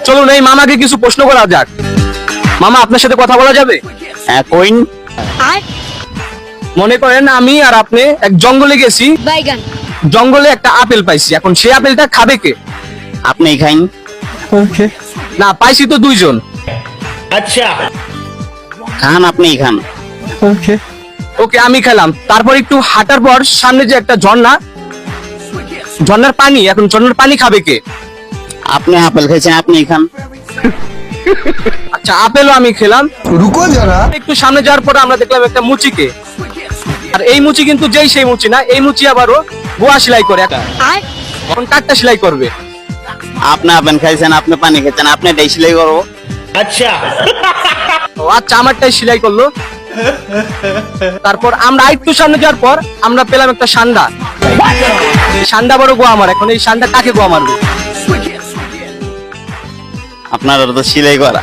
চলুন এই মামাকে কিছু প্রশ্ন করা যাক। মামা, আপনার সাথে কথা বলা যাবে? হ্যাঁ, কইন। মনে করেন আমি আর আপনি এক জঙ্গলে গেছি, বাইগান। জঙ্গলে একটা আপেল পাইছি, এখন সেই আপেলটা খাবে কে? আপনি খাইন। না, পাইছি তো দুইজন। খান, আপনি খান। ওকে, আমি খেলাম। তারপর একটু হাঁটার পর সামনে যে একটা ঝর্ণা, ঝর্ণার পানি, এখন ঝর্ণার পানি খাবে কে? আপনি আপেল খাইছেন, আপনি খান। আচ্ছা, আপেলও আমি খেলাম। रुको जरा। একটু সামনে যাওয়ার পর আমরা দেখলাম একটা মুচিকে, আর এই মুচি কিন্তু যেই সেই মুচি না, এই মুচি আবারও গোয়া সেলাই করে। এখন কাঠটা সেলাই করবে। আপনি আপেল খাইছেন, আপনি পানি খাইছেন, আপনি এটাই সেলাই করবো। ও আচ্ছা, আমারটাই সেলাই করলো। তারপর আমরা একটু সামনে যাওয়ার পর আমরা পেলাম একটা সান্ডা। সান্ডা বড় গোয়া আমার, এখন এই সান্ডা কাকে গোয়া মারবে? আপনার তো সেলাই করা।